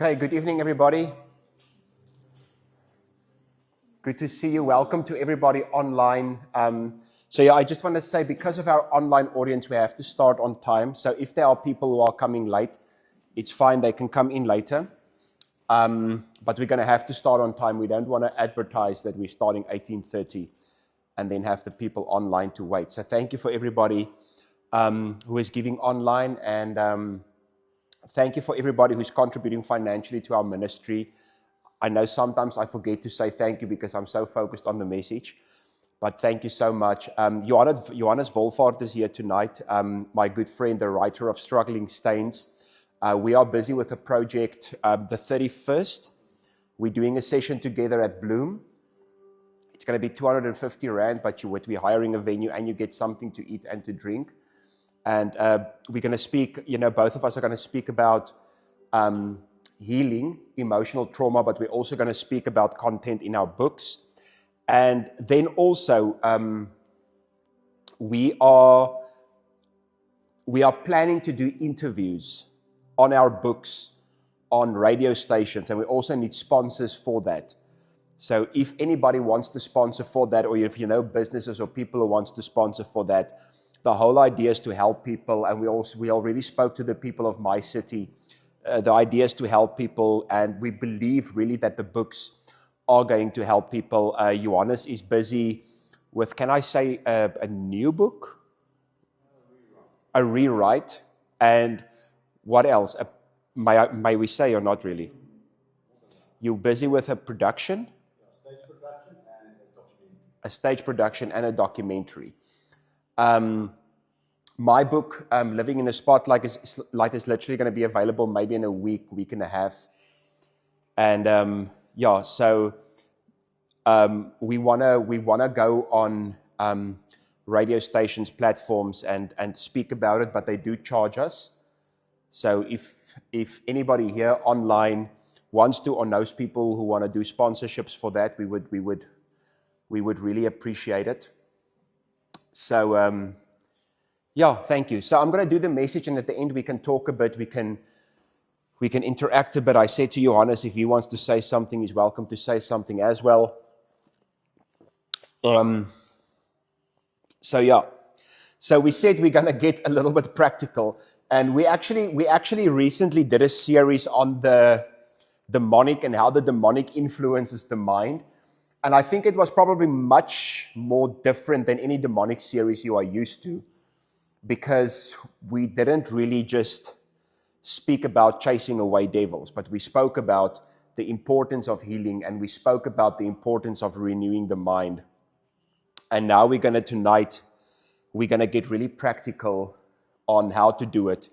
Okay, good evening, everybody. Good to see you. Welcome to everybody online. I just want to say, because of our online audience, we have to start on time. So if there are people who are coming late, it's fine. They can come in later. But we're going to have to start on time. We don't want to advertise that we're starting 18:30 and then have the people online to wait. So thank you for everybody who is giving online, and thank you for everybody who's contributing financially to our ministry. I know sometimes I forget to say thank you because I'm so focused on the message, but thank you so much. Johannes Wolfhard is here tonight, my good friend, the writer of Struggling Stains. We are busy with a project. The 31st, we're doing a session together at Bloom. It's going to be 250 Rand, but we're hiring a venue and you get something to eat and to drink. And we're going to speak, both of us are going to speak about healing emotional trauma, but we're also going to speak about content in our books. And then also, we are planning to do interviews on our books on radio stations, and we also need sponsors for that. So if anybody wants to sponsor for that, or if you know businesses or people who wants to sponsor for that, the whole idea is to help people, and we already spoke to the people of my city. The idea is to help people, and we believe really that the books are going to help people. Johannes is busy with, can I say, a new book? A rewrite. And what else? May we say, or not really? You're busy with a production? A stage production and a documentary. My book, Living in the Spotlight, is literally going to be available maybe in a week and a half. And we wanna go on radio stations, platforms, and speak about it, but they do charge us. So if anybody here online wants to, or knows people who want to do sponsorships for that, we would really appreciate it. So thank you. So I'm going to do the message, and at the end we can talk a bit. We can interact a bit. I said to Johannes, if he wants to say something, he's welcome to say something as well. So we said we're going to get a little bit practical, and we actually recently did a series on the demonic and how the demonic influences the mind. And I think it was probably much more different than any demonic series you are used to, because we didn't really just speak about chasing away devils, but we spoke about the importance of healing, and we spoke about the importance of renewing the mind. And now tonight we're going to get really practical on how to do it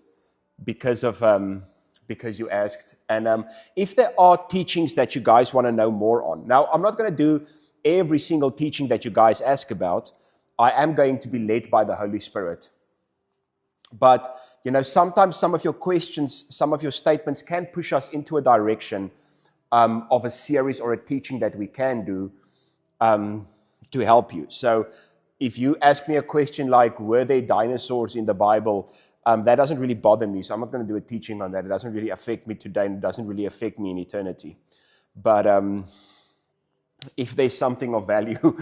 because you asked. And if there are teachings that you guys want to know more on, now I'm not going to do every single teaching that you guys ask about. I am going to be led by the Holy Spirit. But, sometimes some of your questions, some of your statements can push us into a direction of a series or a teaching that we can do to help you. So if you ask me a question like, were there dinosaurs in the Bible? That doesn't really bother me, so I'm not going to do a teaching on that. It doesn't really affect me today, and it doesn't really affect me in eternity. But if there's something of value,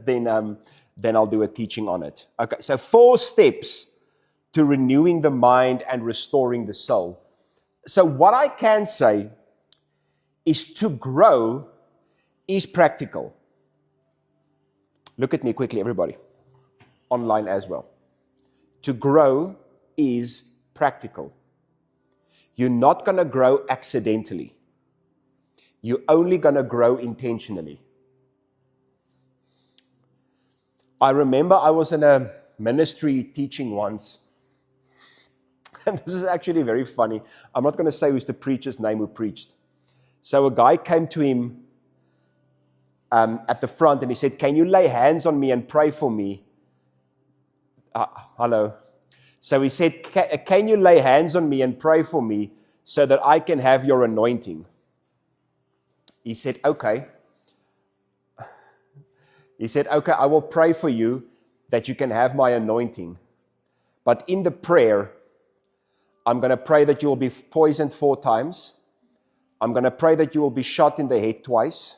then I'll do a teaching on it. Okay, so 4 steps to renewing the mind and restoring the soul. So what I can say is to grow is practical. Look at me quickly, everybody, online as well. To grow is practical. You're not going to grow accidentally. You're only going to grow intentionally. I remember I was in a ministry teaching once, and this is actually very funny. I'm not going to say who's the preacher's name who preached. So a guy came to him at the front, and he said, "Can you lay hands on me and pray for me?" Hello. So he said, "Can you lay hands on me and pray for me so that I can have your anointing?" He said, "Okay." He said, "Okay, I will pray for you that you can have my anointing. But in the prayer, I'm going to pray that you will be poisoned 4 times, I'm going to pray that you will be shot in the head twice.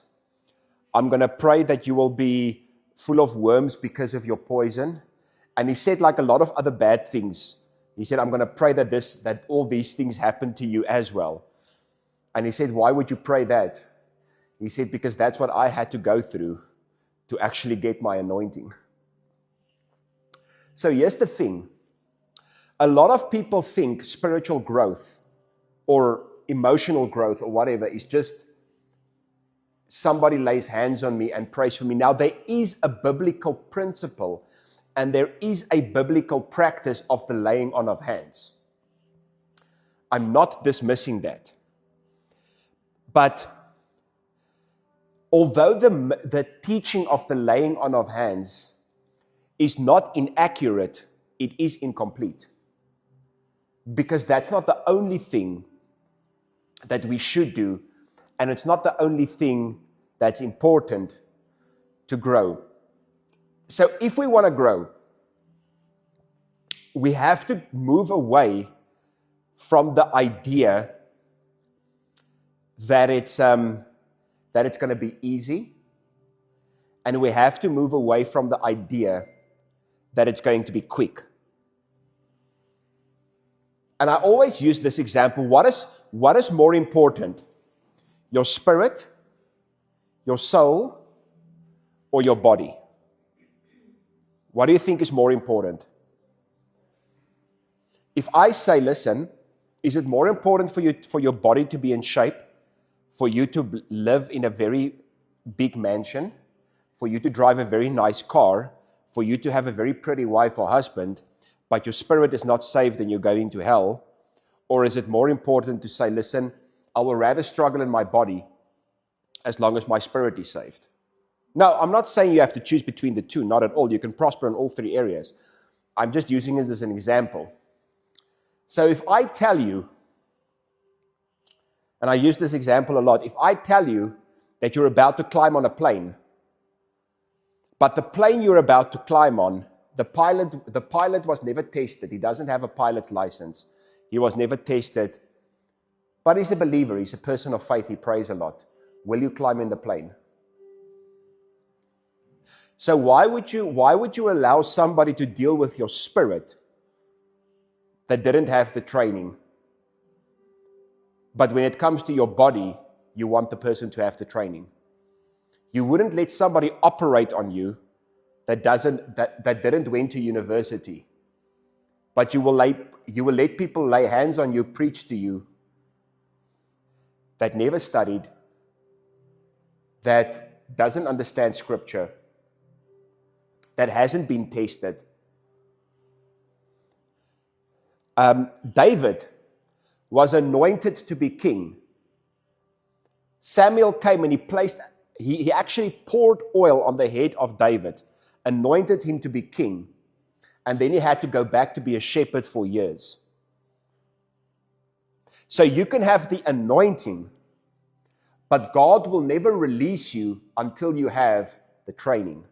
I'm going to pray that you will be full of worms because of your poison. And he said like a lot of other bad things. He said, I'm going to pray that all these things happen to you as well. And he said, why would you pray that? He said, because that's what I had to go through to actually get my anointing. So here's the thing. A lot of people think spiritual growth or emotional growth or whatever is just somebody lays hands on me and prays for me. Now, there is a biblical principle and there is a biblical practice of the laying on of hands. I'm not dismissing that. But although the teaching of the laying on of hands is not inaccurate, it is incomplete. Because that's not the only thing that we should do, and it's not the only thing that's important to grow. So if we want to grow, we have to move away from the idea that it's going to be easy, and we have to move away from the idea that it's going to be quick. And I always use this example. What is more important? Your spirit, your soul, or your body? What do you think is more important? If I say, listen, is it more important for your body to be in shape, for you to live in a very big mansion, for you to drive a very nice car, for you to have a very pretty wife or husband, but your spirit is not saved and you're going to hell? Or is it more important to say, listen, I will rather struggle in my body as long as my spirit is saved? No, I'm not saying you have to choose between the two, not at all. You can prosper in all three areas. I'm just using this as an example. So if I tell you, and I use this example a lot, if I tell you that you're about to climb on a plane, but the plane you're about to climb on, the pilot was never tested. He doesn't have a pilot's license. He was never tested. But he's a believer. He's a person of faith. He prays a lot. Will you climb in the plane? So why would you allow somebody to deal with your spirit that didn't have the training? But when it comes to your body, you want the person to have the training. You wouldn't let somebody operate on you that didn't went to university. But you will let people lay hands on you, preach to you, that never studied, that doesn't understand scripture, that hasn't been tested. David was anointed to be king. Samuel came and he actually poured oil on the head of David, anointed him to be king, and then he had to go back to be a shepherd for years. So you can have the anointing, but God will never release you until you have the training.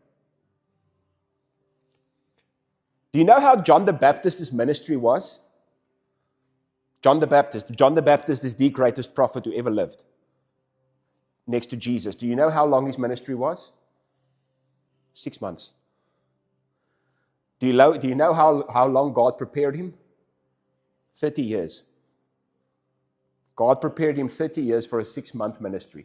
Do you know how John the Baptist's ministry was? John the Baptist is the greatest prophet who ever lived, next to Jesus. Do you know how long his ministry was? 6 months. Do you know how long God prepared him? 30 years. God prepared him 30 years for a 6-month ministry.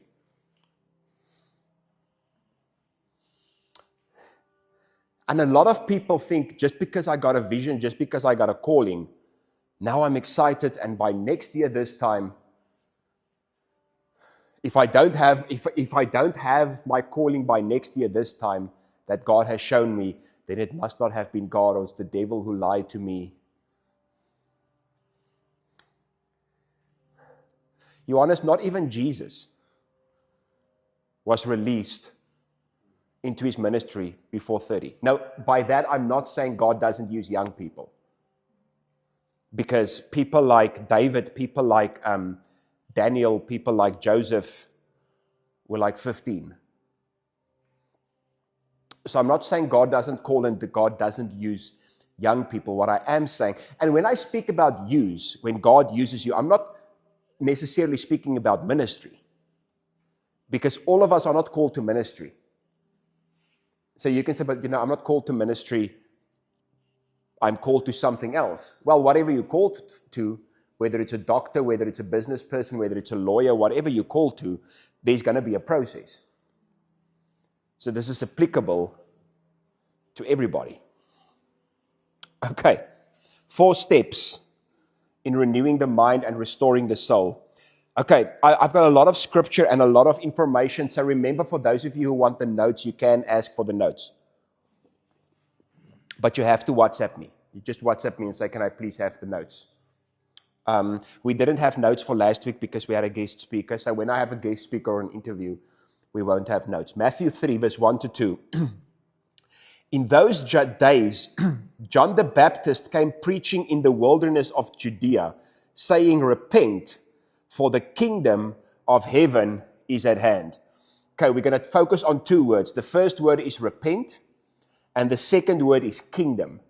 And a lot of people think, just because I got a vision, just because I got a calling, now I'm excited, and by next year this time, if I don't have my calling by next year this time that God has shown me, then it must not have been God, or it's the devil who lied to me. You honest, not even Jesus was released into his ministry before 30. Now, by that, I'm not saying God doesn't use young people. Because people like David, people like Daniel, people like Joseph were like 15. So I'm not saying God doesn't call and God doesn't use young people. What I am saying, and when I speak about use, when God uses you, I'm not necessarily speaking about ministry, because all of us are not called to ministry. So you can say, but I'm not called to ministry, I'm called to something else. Well, whatever you're called to, whether it's a doctor, whether it's a business person, whether it's a lawyer, whatever you're called to, there's going to be a process. So this is applicable to everybody. Okay, 4 steps in renewing the mind and restoring the soul. Okay, I've got a lot of scripture and a lot of information, so remember, for those of you who want the notes, you can ask for the notes. But you have to WhatsApp me. You just WhatsApp me and say, can I please have the notes? We didn't have notes for last week because we had a guest speaker, so when I have a guest speaker or an interview, we won't have notes. Matthew 3, verse 1 to 2. In those days, John the Baptist came preaching in the wilderness of Judea, saying, repent, for the kingdom of heaven is at hand. Okay, we're going to focus on 2 words. The first word is repent, and the second word is kingdom.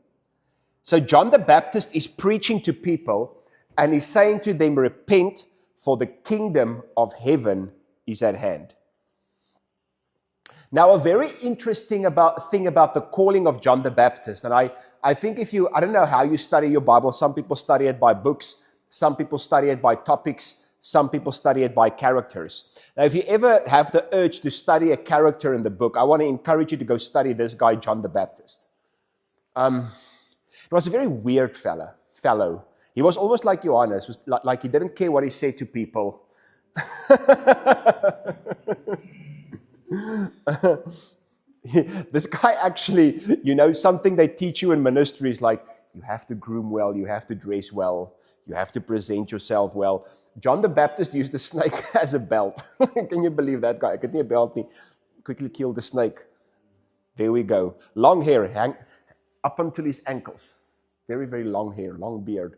So John the Baptist is preaching to people, and he's saying to them, repent, for the kingdom of heaven is at hand. Now, a very interesting thing about the calling of John the Baptist, and I think I don't know how you study your Bible. Some people study it by books. Some people study it by topics. Some people study it by characters. Now, if you ever have the urge to study a character in the book, I want to encourage you to go study this guy, John the Baptist. He was a very weird fellow. He was almost like Johannes, like he didn't care what he said to people. This guy actually, something they teach you in ministry is like, you have to groom well, you have to dress well, you have to present yourself well. John the Baptist used a snake as a belt. Can you believe that guy? Could nie 'n belt nie. Quickly kill the snake. There we go. Long hair, hang up until his ankles. Very, very long hair, long beard.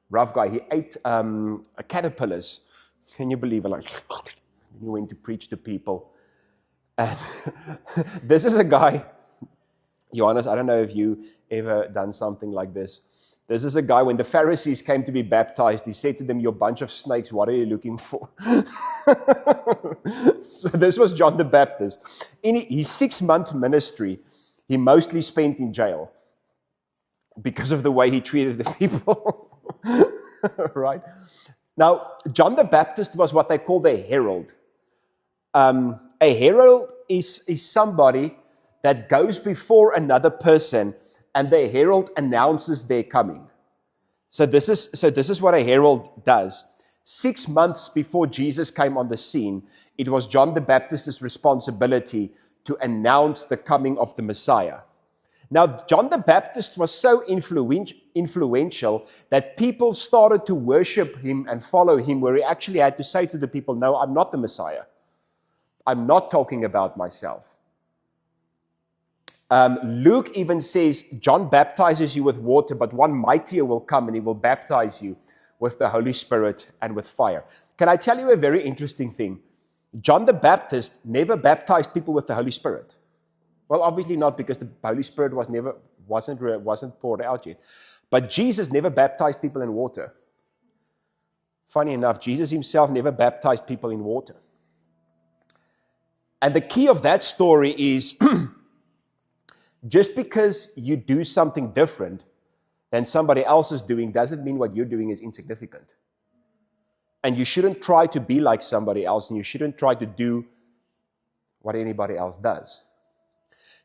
Rough guy. He ate caterpillars. Can you believe it? Like, he went to preach to people. And this is a guy, Johannes, I don't know if you ever done something like this. This is a guy, when the Pharisees came to be baptized, he said to them, you're a bunch of snakes, what are you looking for? So this was John the Baptist. In his 6-month ministry, he mostly spent in jail because of the way he treated the people. Right? Now, John the Baptist was what they call the herald. A herald is somebody that goes before another person, and the herald announces their coming. So this is what a herald does. 6 months before Jesus came on the scene, it was John the Baptist's responsibility to announce the coming of the Messiah. Now, John the Baptist was so influential that people started to worship him and follow him, where he actually had to say to the people, no, I'm not the Messiah. I'm not talking about myself. Luke even says, John baptizes you with water, but one mightier will come and he will baptize you with the Holy Spirit and with fire. Can I tell you a very interesting thing? John the Baptist never baptized people with the Holy Spirit. Well, obviously not, because the Holy Spirit wasn't poured out yet. But Jesus never baptized people in water. Funny enough, Jesus himself never baptized people in water. And the key of that story is, just because you do something different than somebody else is doing doesn't mean what you're doing is insignificant. And you shouldn't try to be like somebody else, and you shouldn't try to do what anybody else does.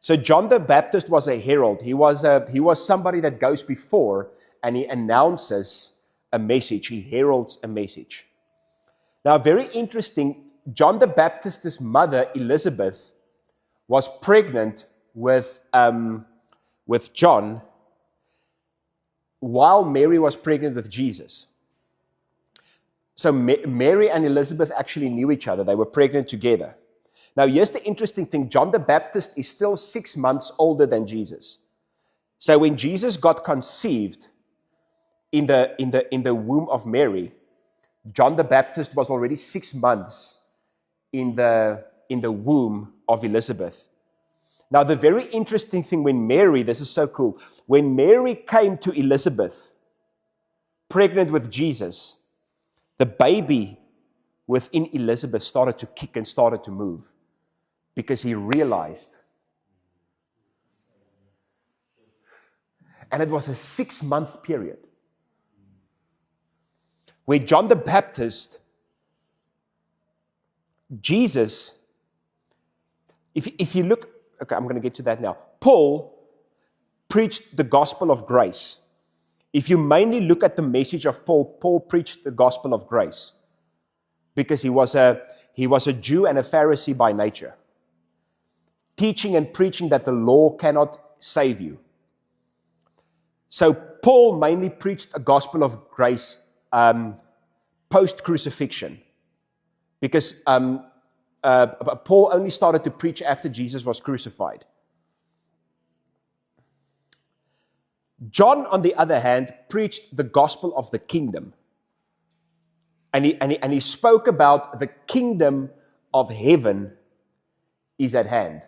So John the Baptist was a herald. He was somebody that goes before, and he announces a message. He heralds a message. Now, very interesting, John the Baptist's mother, Elizabeth, was pregnant with John while Mary was pregnant with Jesus. So Mary and Elizabeth actually knew each other. They were pregnant together. Now, here's the interesting thing. John the Baptist is still 6 months older than Jesus. So when Jesus got conceived in the womb of Mary, John the Baptist was already 6 months in the womb of Elizabeth. Now, the very interesting thing, when Mary, this is so cool, when Mary came to Elizabeth, pregnant with Jesus, The baby within Elizabeth started to kick and started to move because he realized. And it was a 6-month period where John the Baptist, Jesus, if you look, okay, I'm going to get to that now. Paul preached the gospel of grace. If you mainly look at the message of Paul, Paul preached the gospel of grace because he was a Jew and a Pharisee by nature, teaching and preaching that the law cannot save you. So Paul mainly preached a gospel of grace post-crucifixion because Paul only started to preach after Jesus was crucified. John, on the other hand, preached the gospel of the kingdom. And he spoke about the kingdom of heaven is at hand.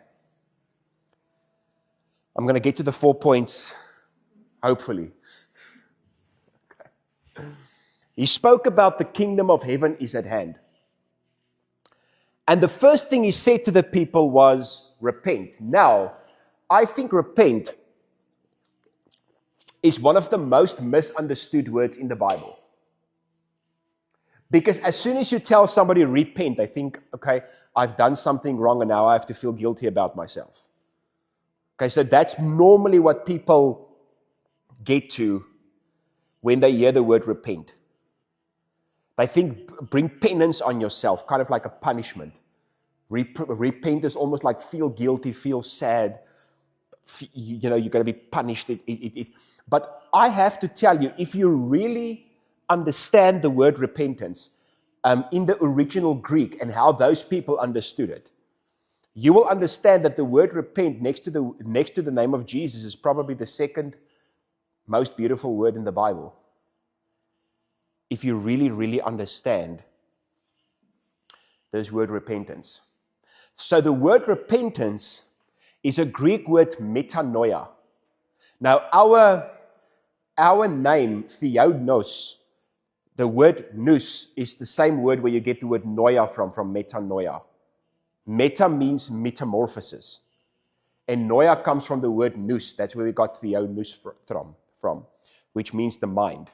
I'm going to get to the 4 points, hopefully. Okay. He spoke about the kingdom of heaven is at hand. And the first thing he said to the people was, repent. Now, I think repent is one of the most misunderstood words in the Bible. Because as soon as you tell somebody repent, they think, okay, I've done something wrong and now I have to feel guilty about myself. Okay, so that's normally what people get to when they hear the word repent. They think bring penance on yourself, kind of like a punishment. Repent is almost like feel guilty, feel sad. You're going to be punished. But I have to tell you, if you really understand the word repentance in the original Greek and how those people understood it, you will understand that the word repent next to the name of Jesus is probably the second most beautiful word in the Bible. If you really, really understand this word repentance. So the word repentance is a Greek word metanoia. Now our name, theonos, the word nous is the same word where you get the word noia from metanoia. Meta means metamorphosis. And noia comes from the word nous. That's where we got theonos from, which means the mind.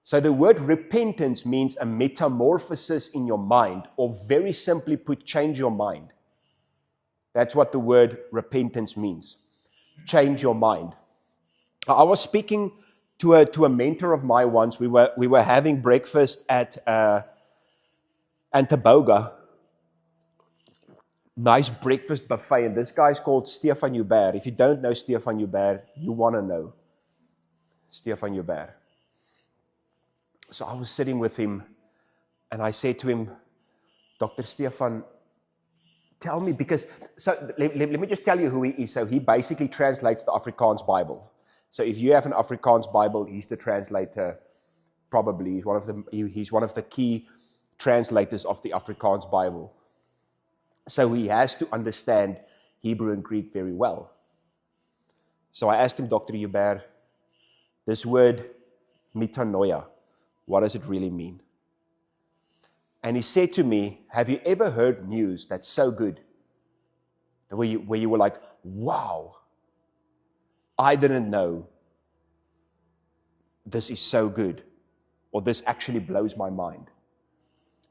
So the word repentance means a metamorphosis in your mind, or very simply put, change your mind. That's what the word repentance means. Change your mind. I was speaking to a mentor of mine once. We were having breakfast at Antaboga. Nice breakfast buffet, and this guy's called Stefan Joubert. If you don't know Stefan Joubert, you want to know Stefan Joubert. So I was sitting with him, and I said to him, Dr. Stefan, tell me, because, so let me just tell you who he is. So he basically translates the Afrikaans Bible. So if you have an Afrikaans Bible, he's the translator, probably. He's one of the key translators of the Afrikaans Bible. So he has to understand Hebrew and Greek very well. So I asked him, Dr. Joubert, this word metanoia, what does it really mean? And he said to me, have you ever heard news that's so good? Where you were like, wow, I didn't know this is so good, or this actually blows my mind.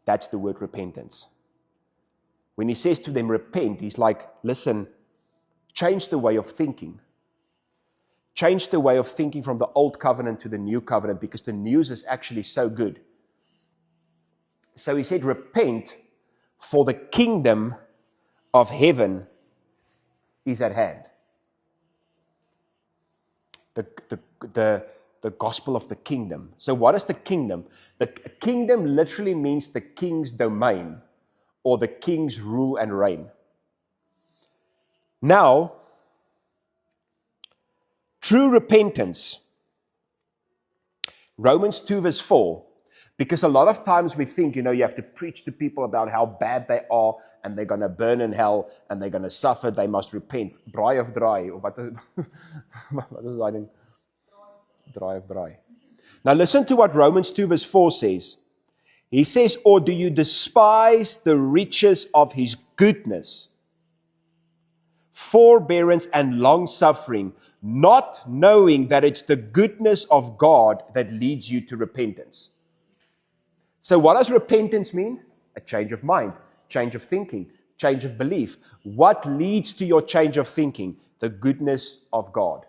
That's the word repentance. When he says to them, repent, he's like, listen, change the way of thinking. Change the way of thinking from the old covenant to the new covenant, because the news is actually so good. So he said, repent, for the kingdom of heaven is at hand. The gospel of the kingdom. So what is the kingdom? The kingdom literally means the king's domain, or the king's rule and reign. Now, true repentance, Romans 2 verse 4, because a lot of times we think, you have to preach to people about how bad they are, and they're going to burn in hell, and they're going to suffer, they must repent. Braai of draai, of wat is daai ding? Draai of braai. Now listen to what Romans 2 verse 4 says. He says, or do you despise the riches of his goodness, forbearance and long suffering, not knowing that it's the goodness of God that leads you to repentance? So what does repentance mean? A change of mind, change of thinking, change of belief. What leads to your change of thinking? The goodness of God.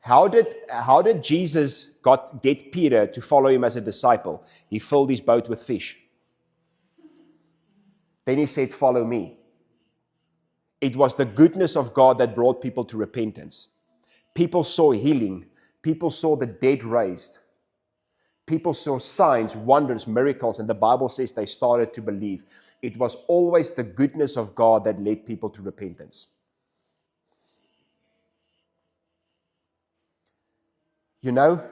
How did Jesus get Peter to follow him as a disciple? He filled his boat with fish. Then he said, follow me. It was the goodness of God that brought people to repentance. People saw healing. People saw the dead raised. People saw signs, wonders, miracles, and the Bible says they started to believe. It was always the goodness of God that led people to repentance. You know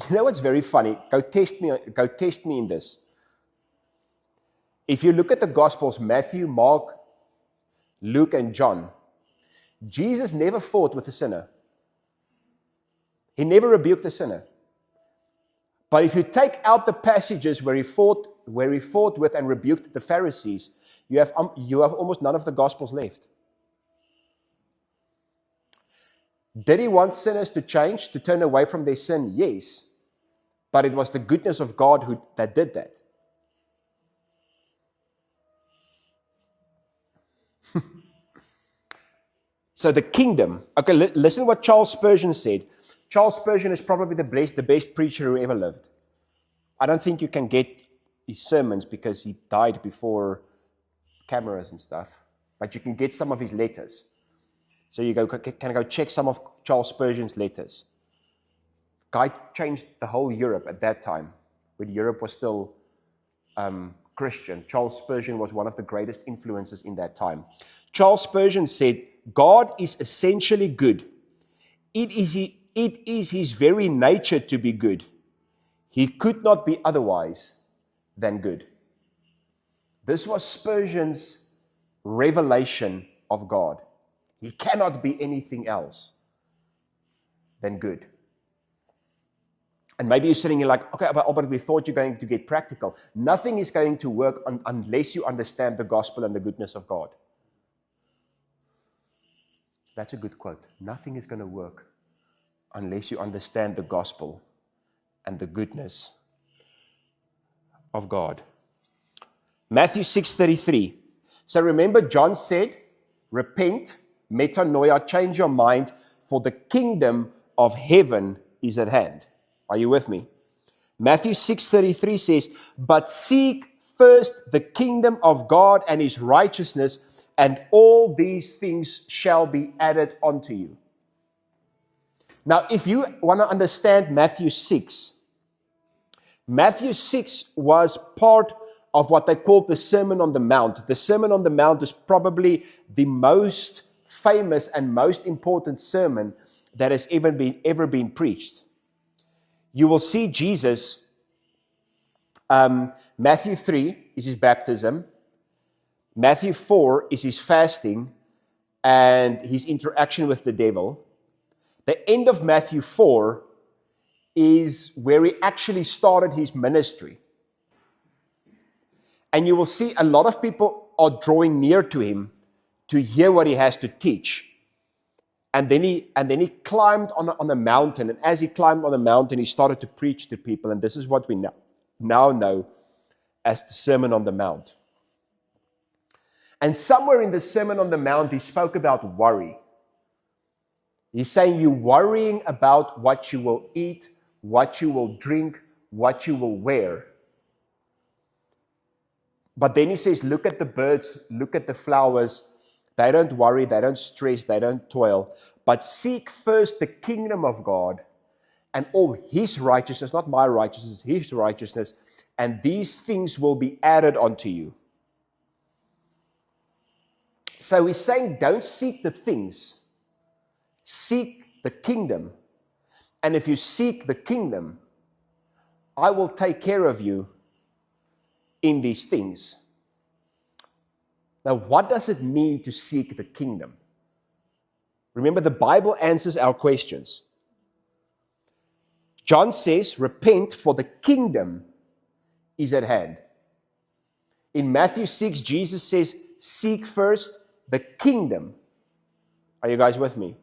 what's very funny? Go test me in this. If you look at the Gospels, Matthew, Mark, Luke, and John, Jesus never fought with a sinner. He never rebuked a sinner. But if you take out the passages where he fought with and rebuked the Pharisees, you have almost none of the Gospels left. Did he want sinners to change, to turn away from their sin? Yes. But it was the goodness of God that did that. So the kingdom. Okay, listen what Charles Spurgeon said. Charles Spurgeon is probably the best preacher who ever lived. I don't think you can get his sermons because he died before cameras and stuff. But you can get some of his letters. So you can go check some of Charles Spurgeon's letters. Guy changed the whole Europe at that time, when Europe was still Christian. Charles Spurgeon was one of the greatest influences in that time. Charles Spurgeon said, God is essentially good. It is his very nature to be good. He could not be otherwise than good. This was Spurgeon's revelation of God. He cannot be anything else than good. And maybe you're sitting here like, okay, but we thought you're going to get practical. Nothing is going to work unless you understand the gospel and the goodness of God. That's a good quote. Nothing is going to work unless you understand the gospel and the goodness of God. Matthew 6:33. So remember, John said, repent, metanoia, change your mind, for the kingdom of heaven is at hand. Are you with me? Matthew 6:33 says, but seek first the kingdom of God and his righteousness, and all these things shall be added unto you. Now, if you want to understand Matthew 6 was part of what they called the Sermon on the Mount. The Sermon on the Mount is probably the most famous and most important sermon that has ever been preached. You will see Jesus, Matthew 3 is his baptism, Matthew 4 is his fasting and his interaction with the devil. The end of Matthew 4 is where he actually started his ministry. And you will see a lot of people are drawing near to him to hear what he has to teach. And then he climbed on a mountain. And as he climbed on the mountain, he started to preach to people. And this is what we now know as the Sermon on the Mount. And somewhere in the Sermon on the Mount, he spoke about worry. He's saying you're worrying about what you will eat, what you will drink, what you will wear. But then he says, look at the birds, look at the flowers. They don't worry, they don't stress, they don't toil. But seek first the kingdom of God and all his righteousness, not my righteousness, his righteousness, and these things will be added unto you. So he's saying, don't seek the things, seek the kingdom. And if you seek the kingdom, I will take care of you in these things. Now, what does it mean to seek the kingdom? Remember, the Bible answers our questions. John says, repent, for the kingdom is at hand. In Matthew 6, Jesus says, seek first the kingdom. Are you guys with me?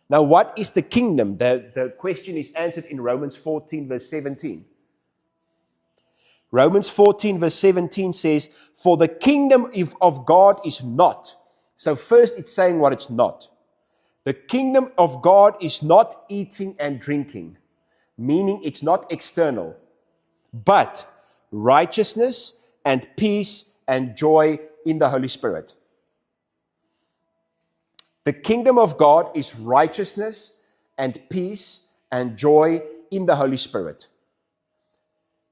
Now, what is the kingdom? The question is answered in Romans 14, verse 17. Romans 14, verse 17 says, for the kingdom of God is not. So first it's saying what it's not. The kingdom of God is not eating and drinking, meaning it's not external, but righteousness and peace and joy in the Holy Spirit. The kingdom of God is righteousness and peace and joy in the Holy Spirit.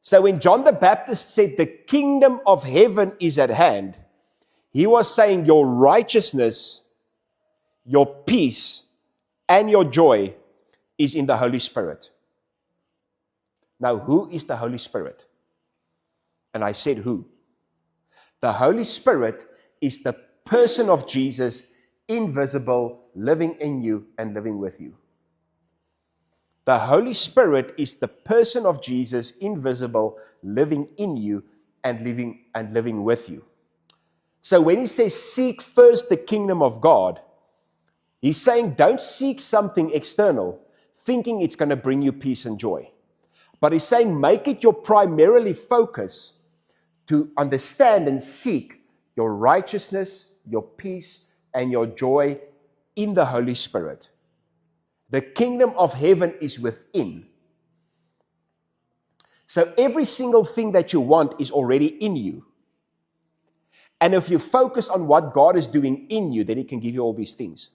So when John the Baptist said the kingdom of heaven is at hand, he was saying your righteousness, your peace, and your joy is in the Holy Spirit. Now, who is the Holy Spirit? And I said who? The Holy Spirit is the person of Jesus, invisible, living in you and living with you. The Holy Spirit is the person of Jesus, invisible, living in you and living with you. So when he says seek first the kingdom of God, he's saying don't seek something external, thinking it's going to bring you peace and joy. But he's saying make it your primarily focus to understand and seek your righteousness, your peace, and your joy in the Holy Spirit. The kingdom of heaven is within. So every single thing that you want is already in you. And if you focus on what God is doing in you, then He can give you all these things.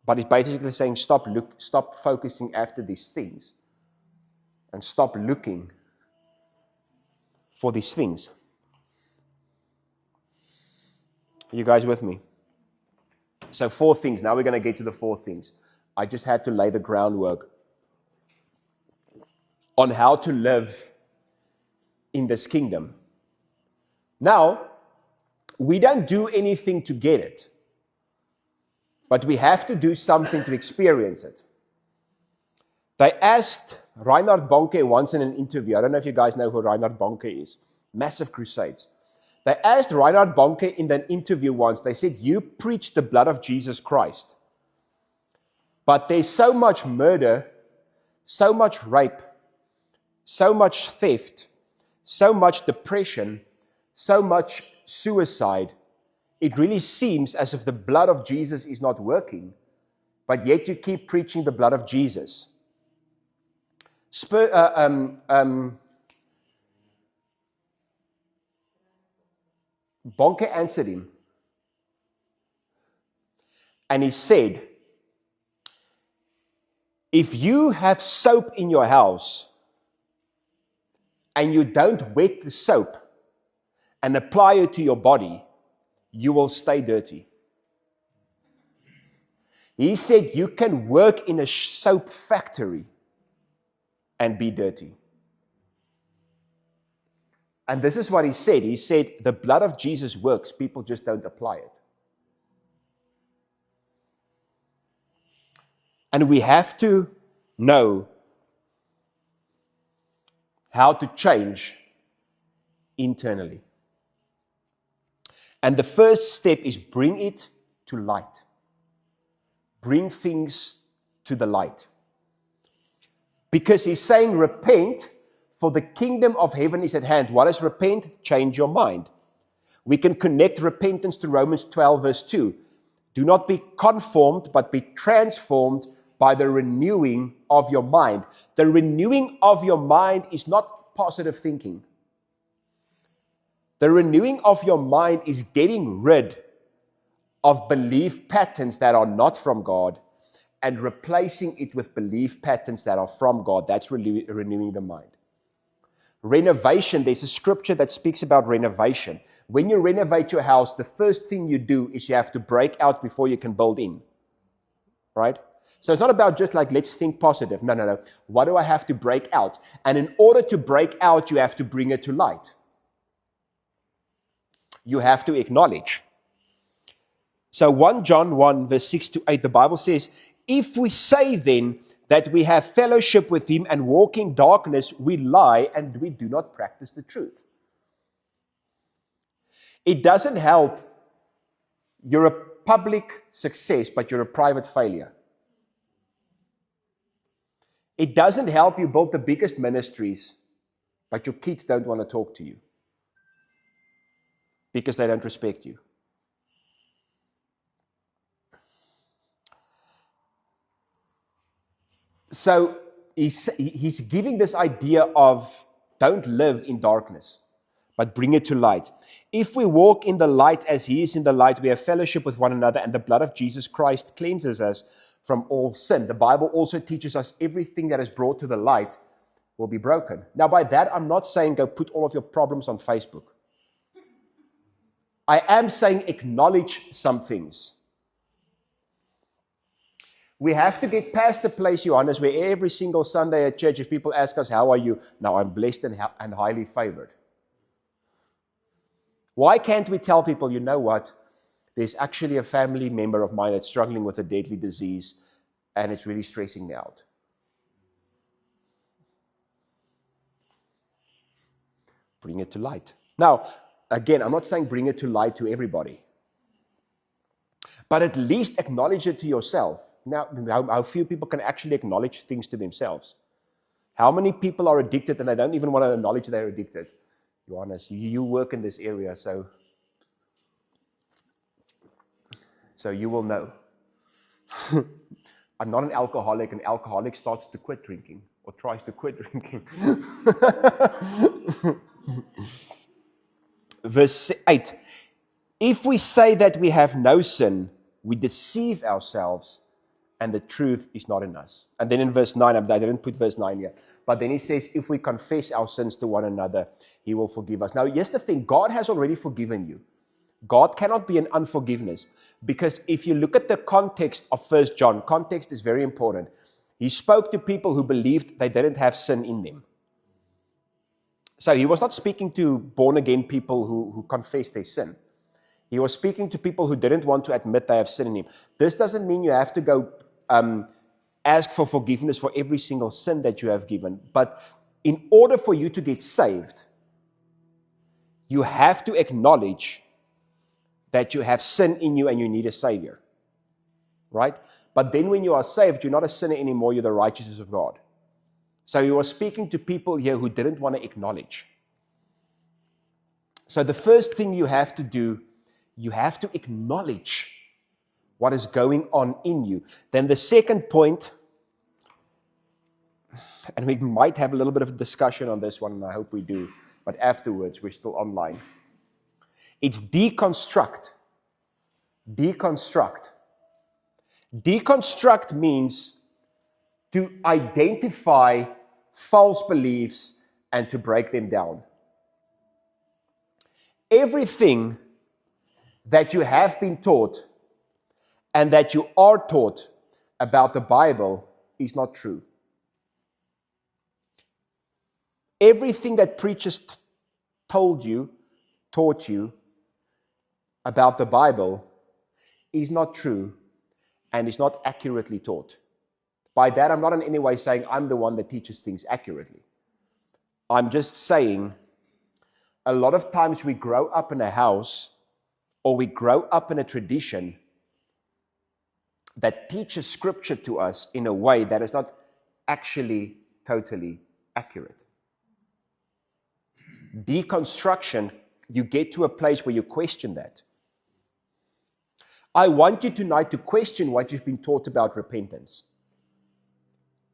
But it's basically saying stop focusing after these things and stop looking for these things. Are you guys with me? So 4 things. Now we're going to get to the 4 things. I just had to lay the groundwork on how to live in this kingdom. Now, we don't do anything to get it, but we have to do something to experience it. They asked Reinhard Bonnke once in an interview, I don't know if you guys know who Reinhard Bonnke is, Massive Crusades. They asked Reinhard Bonnke in an interview once, they said, you preach the blood of Jesus Christ, but there's so much murder, so much rape, so much theft, so much depression, so much suicide. It really seems as if the blood of Jesus is not working, but yet you keep preaching the blood of Jesus. Bonnke answered him, and he said, if you have soap in your house and you don't wet the soap and apply it to your body, you will stay dirty. He said you can work in a soap factory and be dirty. And this is what he said. He said, the blood of Jesus works, people just don't apply it. And we have to know how to change internally. And the first step is bring it to light. Bring things to the light. Because he's saying, repent, for the kingdom of heaven is at hand. What is repent? Change your mind. We can connect repentance to Romans 12, verse 2. Do not be conformed, but be transformed by the renewing of your mind. The renewing of your mind is not positive thinking. The renewing of your mind is getting rid of belief patterns that are not from God and replacing it with belief patterns that are from God. That's renewing the mind. Renovation, there's a scripture that speaks about renovation. When you renovate your house, the first thing you do is you have to break out before you can build in. Right? So it's not about just like, let's think positive. No. What do I have to break out? And in order to break out, you have to bring it to light. You have to acknowledge. So 1 John 1, verse 6 to 8, the Bible says, if we say then that we have fellowship with him and walk in darkness, we lie and we do not practice the truth. It doesn't help you're a public success, but you're a private failure. It doesn't help you build the biggest ministries, but your kids don't want to talk to you because they don't respect you. So he's giving this idea of don't live in darkness, but bring it to light. If we walk in the light as he is in the light, we have fellowship with one another, and the blood of Jesus Christ cleanses us from all sin. The Bible also teaches us everything that is brought to the light will be broken. Now, by that, I'm not saying go put all of your problems on Facebook. I am saying acknowledge some things. We have to get past the place, Johannes, where every single Sunday at church, if people ask us, how are you? Now, I'm blessed and highly favored. Why can't we tell people, you know what? There's actually a family member of mine that's struggling with a deadly disease, and it's really stressing me out. Bring it to light. Now, again, I'm not saying bring it to light to everybody, but at least acknowledge it to yourself. Now, how few people can actually acknowledge things to themselves? How many people are addicted and they don't even want to acknowledge they're addicted? Johannes, you work in this area, so you will know. I'm not an alcoholic. An alcoholic starts to quit drinking or tries to quit drinking. Verse 8. If we say that we have no sin, we deceive ourselves and the truth is not in us. And then in verse 9, I didn't put verse 9 here, but then he says, if we confess our sins to one another, he will forgive us. Now, here's the thing. God has already forgiven you. God cannot be in unforgiveness, because if you look at the context of 1 John, context is very important. He spoke to people who believed they didn't have sin in them. So he was not speaking to born-again people who confessed their sin. He was speaking to people who didn't want to admit they have sin in him. This doesn't mean you have to go ask for forgiveness for every single sin that you have given. But in order for you to get saved, you have to acknowledge that you have sin in you and you need a Savior. Right? But then when you are saved, you're not a sinner anymore, you're the righteousness of God. So he was speaking to people here who didn't want to acknowledge. So the first thing you have to do, you have to acknowledge what is going on in you. Then the second point, and we might have a little bit of a discussion on this one, and I hope we do, but afterwards, we're still online. It's deconstruct. Deconstruct. Deconstruct means to identify false beliefs and to break them down. Everything that you have been taught and that you are taught about the Bible is not true. Everything that preachers taught you about the Bible is not true and is not accurately taught. By that, I'm not in any way saying I'm the one that teaches things accurately. I'm just saying a lot of times we grow up in a house or we grow up in a tradition that teaches scripture to us in a way that is not actually totally accurate. Deconstruction, you get to a place where you question that. I want you tonight to question what you've been taught about repentance.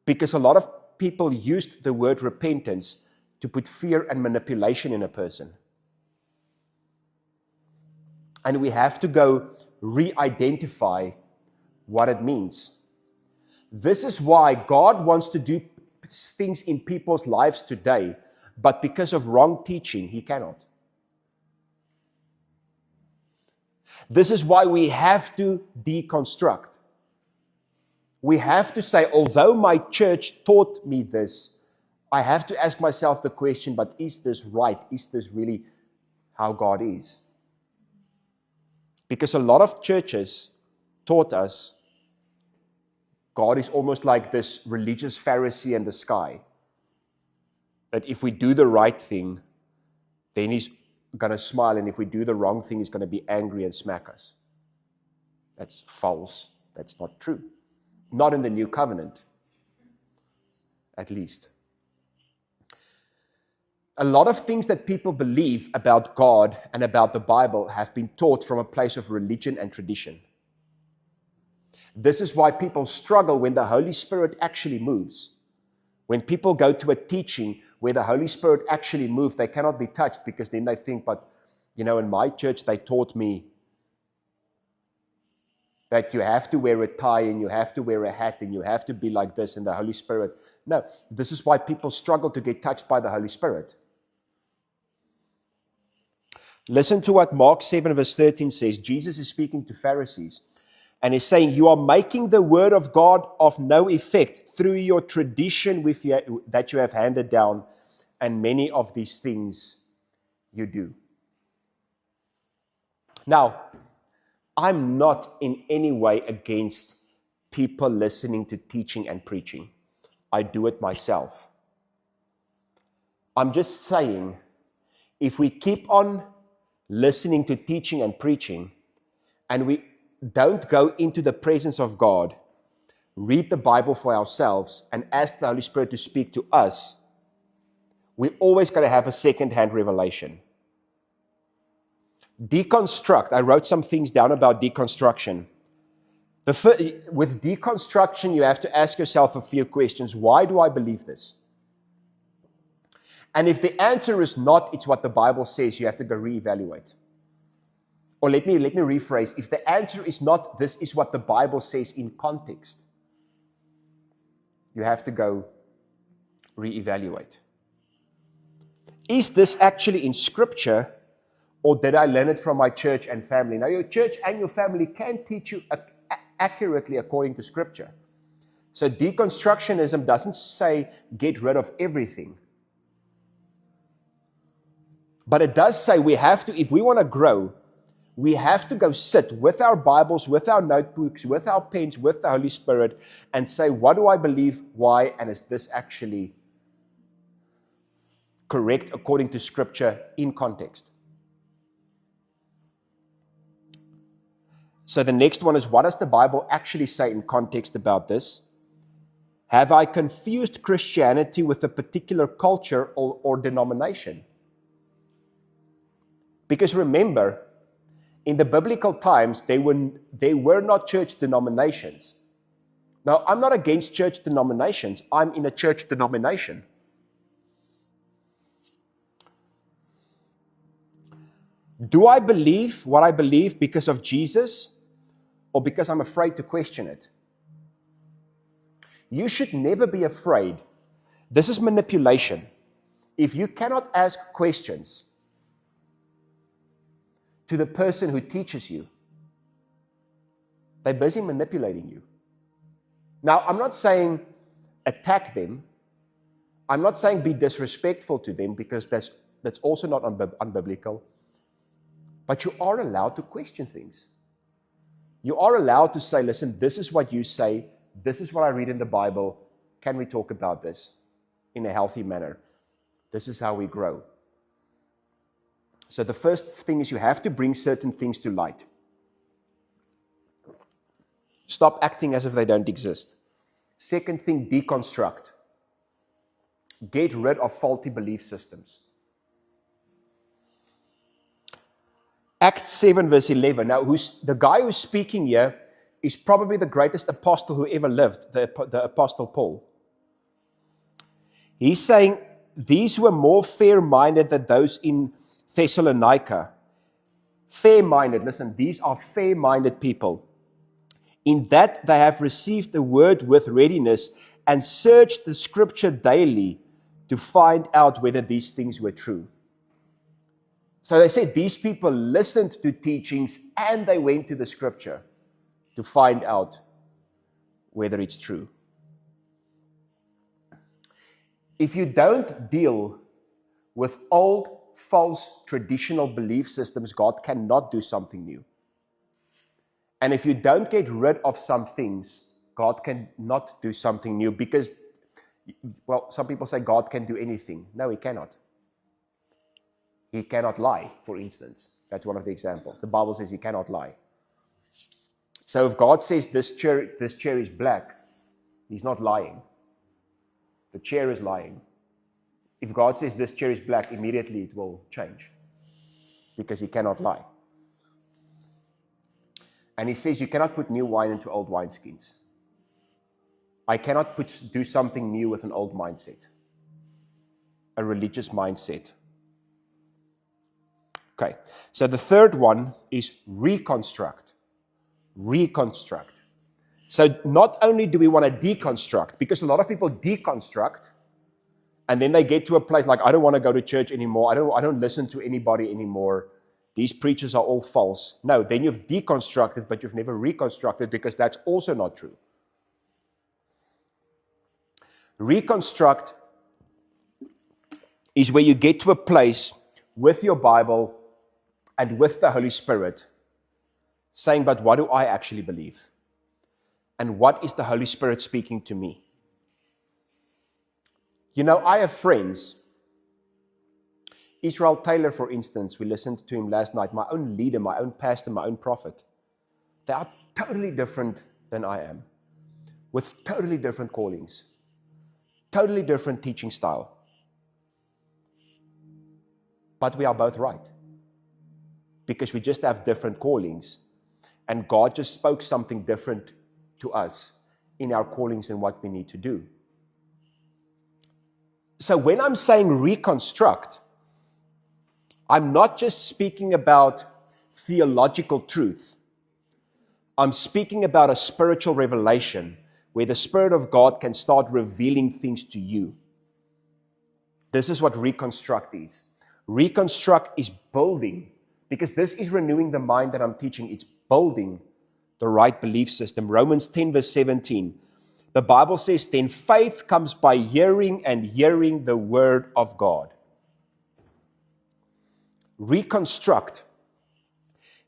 Because a lot of people used the word repentance to put fear and manipulation in a person. And we have to go re-identify what it means. This is why God wants to do things in people's lives today, but because of wrong teaching, He cannot. This is why we have to deconstruct. We have to say, although my church taught me this, I have to ask myself the question, but is this right? Is this really how God is? Because a lot of churches taught us God is almost like this religious Pharisee in the sky. That if we do the right thing, then he's going to smile, and if we do the wrong thing, he's going to be angry and smack us. That's false. That's not true. Not in the new covenant, at least. A lot of things that people believe about God and about the Bible have been taught from a place of religion and tradition. This is why people struggle when the Holy Spirit actually moves. When people go to a teaching where the Holy Spirit actually moves, they cannot be touched, because then they think, but, in my church they taught me that you have to wear a tie and you have to wear a hat and you have to be like this in the Holy Spirit. No, this is why people struggle to get touched by the Holy Spirit. Listen to what Mark 7 verse 13 says. Jesus is speaking to Pharisees and he's saying, you are making the word of God of no effect through your tradition that you have handed down, and many of these things you do. Now, I'm not in any way against people listening to teaching and preaching. I do it myself. I'm just saying, if we keep on listening to teaching and preaching, and we don't go into the presence of God, read the Bible for ourselves, and ask the Holy Spirit to speak to us, we're always going to have a second-hand revelation. Deconstruct. I wrote some things down about deconstruction. With deconstruction, you have to ask yourself a few questions. Why do I believe this? And if the answer is not, it's what the Bible says, you have to go reevaluate. Or let me rephrase. If the answer is not, this is what the Bible says in context, you have to go reevaluate. Is this actually in Scripture, or did I learn it from my church and family? Now, your church and your family can teach you accurately according to Scripture. So deconstructionism doesn't say get rid of everything. But it does say we have to, if we want to grow, we have to go sit with our Bibles, with our notebooks, with our pens, with the Holy Spirit, and say, what do I believe, why, and is this actually correct according to Scripture in context? So the next one is, what does the Bible actually say in context about this? Have I confused Christianity with a particular culture or denomination? Because remember, in the biblical times, they were not church denominations. Now, I'm not against church denominations. I'm in a church denomination. Do I believe what I believe because of Jesus, or because I'm afraid to question it? You should never be afraid. This is manipulation. If you cannot ask questions to the person who teaches you, they're busy manipulating you. Now, I'm not saying attack them. I'm not saying be disrespectful to them, because that's also not unbiblical. But you are allowed to question things. You are allowed to say, listen, this is what you say. This is what I read in the Bible. Can we talk about this in a healthy manner? This is how we grow. So the first thing is you have to bring certain things to light. Stop acting as if they don't exist. Second thing, deconstruct. Get rid of faulty belief systems. Acts 7 verse 11. Now, the guy who's speaking here is probably the greatest apostle who ever lived, the Apostle Paul. He's saying, these were more fair-minded than those in Thessalonica. Fair-minded, listen, these are fair-minded people. In that they have received the word with readiness and searched the Scripture daily to find out whether these things were true. So they said these people listened to teachings and they went to the Scripture to find out whether it's true. If you don't deal with old, false, traditional belief systems, God cannot do something new. And if you don't get rid of some things, God can not do something new because, well, some people say God can do anything. No, He cannot. He cannot lie, for instance. That's one of the examples. The Bible says He cannot lie. So if God says this chair is black, He's not lying. The chair is lying. If God says this chair is black, immediately it will change because He cannot lie. And He says you cannot put new wine into old wineskins. I cannot do something new with an old mindset, a religious mindset. Okay, so the third one is reconstruct. Reconstruct. So not only do we want to deconstruct, because a lot of people deconstruct, and then they get to a place like, I don't want to go to church anymore. I don't listen to anybody anymore. These preachers are all false. No, then you've deconstructed, but you've never reconstructed because that's also not true. Reconstruct is where you get to a place with your Bible and with the Holy Spirit saying, but what do I actually believe? And what is the Holy Spirit speaking to me? You know, I have friends. Israel Taylor, for instance, we listened to him last night, my own leader, my own pastor, my own prophet. They are totally different than I am, with totally different callings, totally different teaching style. But we are both right, because we just have different callings, and God just spoke something different to us in our callings and what we need to do. So when I'm saying reconstruct, I'm not just speaking about theological truth. I'm speaking about a spiritual revelation where the Spirit of God can start revealing things to you. This is what reconstruct is. Reconstruct is building, because this is renewing the mind that I'm teaching. It's building the right belief system. Romans 10 verse 17. The Bible says, then faith comes by hearing, and hearing the word of God. Reconstruct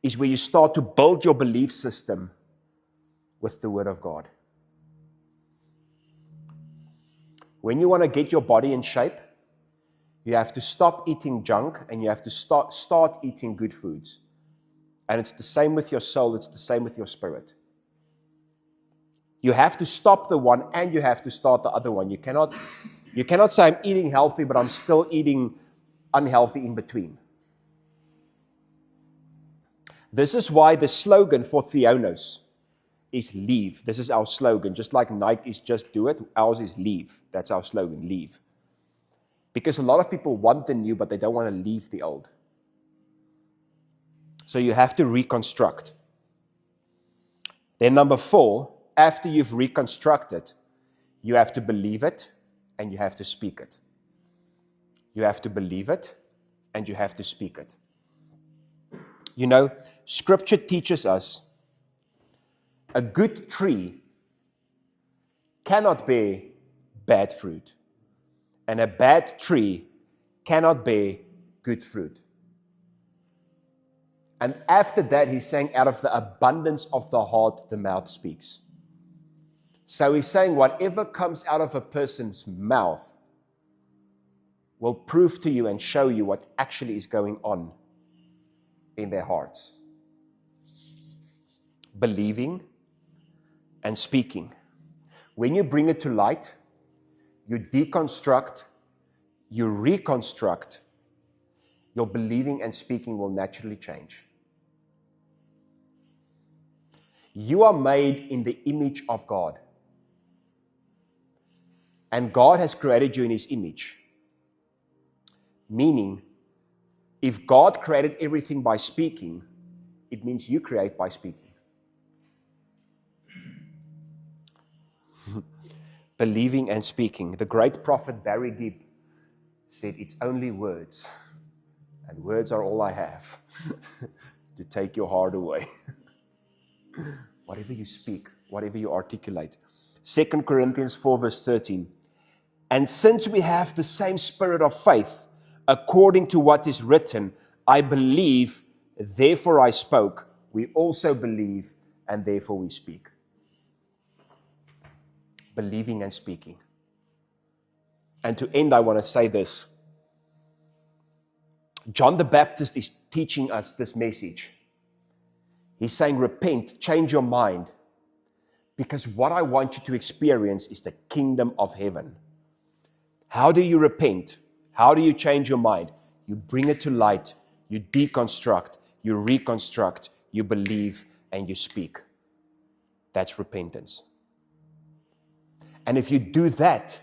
is where you start to build your belief system with the word of God. When you want to get your body in shape, you have to stop eating junk and you have to start eating good foods. And it's the same with your soul, it's the same with your spirit. You have to stop the one and you have to start the other one. You cannot say I'm eating healthy, but I'm still eating unhealthy in between. This is why the slogan for Theonos is leave. This is our slogan. Just like Nike is just do it, ours is leave. That's our slogan, leave. Because a lot of people want the new, but they don't want to leave the old. So you have to reconstruct. Then number 4, after you've reconstructed, you have to believe it and you have to speak it. You have to believe it and you have to speak it. You know, Scripture teaches us a good tree cannot bear bad fruit, and a bad tree cannot bear good fruit. And after that, he's saying, out of the abundance of the heart, the mouth speaks. So he's saying whatever comes out of a person's mouth will prove to you and show you what actually is going on in their hearts. Believing and speaking. When you bring it to light, you deconstruct, you reconstruct, your believing and speaking will naturally change. You are made in the image of God. And God has created you in His image. Meaning, if God created everything by speaking, it means you create by speaking. Believing and speaking. The great prophet Barry Gibb said, it's only words. And words are all I have to take your heart away. Whatever you speak, whatever you articulate. 2 Corinthians 4 verse 13. And since we have the same spirit of faith, according to what is written, I believe, therefore I spoke. We also believe, and therefore we speak. Believing and speaking. And to end, I want to say this. John the Baptist is teaching us this message. He's saying, repent, change your mind, because what I want you to experience is the kingdom of heaven. How do you repent? How do you change your mind? You bring it to light, you deconstruct, you reconstruct, you believe, and you speak. That's repentance. And if you do that,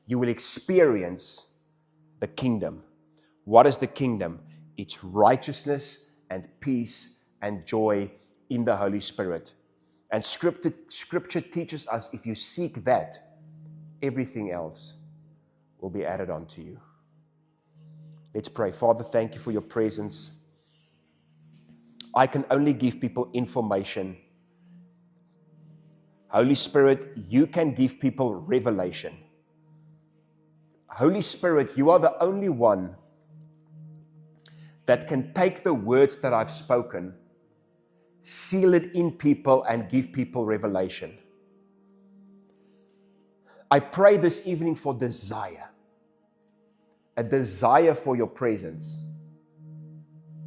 you will experience the kingdom. What is the kingdom? It's righteousness and peace and joy in the Holy Spirit. And Scripture teaches us, if you seek that, everything else will be added onto you. Let's pray. Father, thank you for your presence. I can only give people information. Holy Spirit, you can give people revelation. Holy Spirit, you are the only one that can take the words that I've spoken, seal it in people, and give people revelation. I pray this evening for desire. A desire for your presence.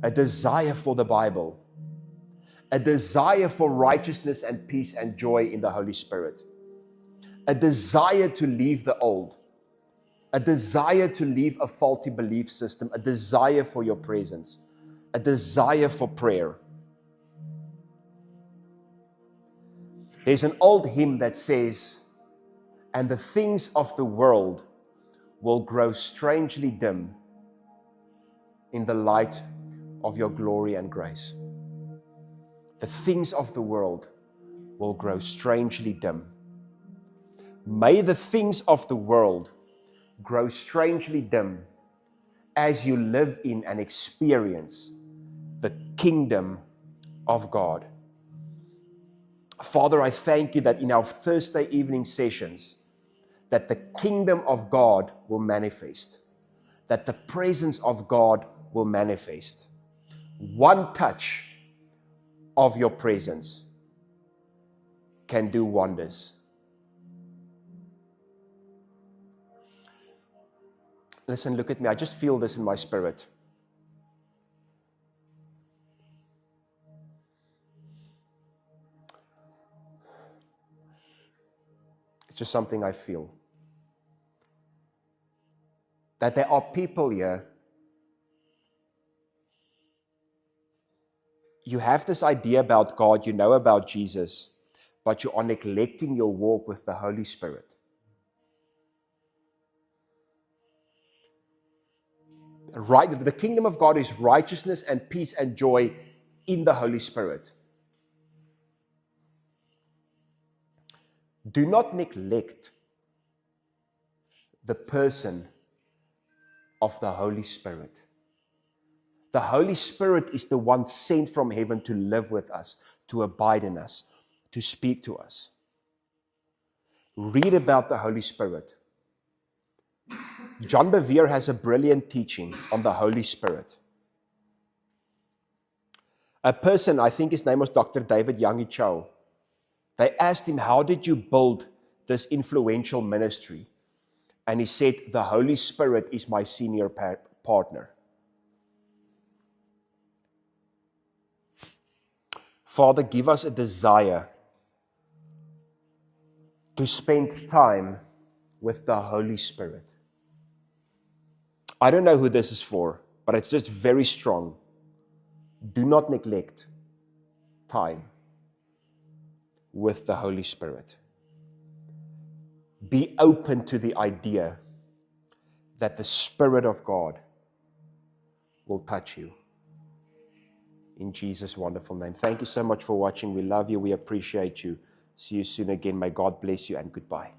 A desire for the Bible. A desire for righteousness and peace and joy in the Holy Spirit. A desire to leave the old. A desire to leave a faulty belief system. A desire for your presence. A desire for prayer. There's an old hymn that says, and the things of the world will grow strangely dim in the light of your glory and grace. The things of the world will grow strangely dim. May the things of the world grow strangely dim as you live in and experience the kingdom of God. Father, I thank you that in our Thursday evening sessions, that the kingdom of God will manifest, that the presence of God will manifest. One touch of your presence can do wonders. Listen, look at me. I just feel this in my spirit. It's just something I feel. That there are people here, you have this idea about God, you know about Jesus, but you are neglecting your walk with the Holy Spirit. Right, the kingdom of God is righteousness and peace and joy in the Holy Spirit. Do not neglect the person of the Holy Spirit. The Holy Spirit is the one sent from heaven to live with us, to abide in us, to speak to us. Read about the Holy Spirit. John Bevere has a brilliant teaching on the Holy Spirit. A person, I think his name was Dr. David Yangi Chow, they asked him, how did you build this influential ministry? And he said, the Holy Spirit is my senior partner. Father, give us a desire to spend time with the Holy Spirit. I don't know who this is for, but it's just very strong. Do not neglect time with the Holy Spirit. Be open to the idea that the Spirit of God will touch you. In Jesus' wonderful name. Thank you so much for watching. We love you. We appreciate you. See you soon again. May God bless you and goodbye.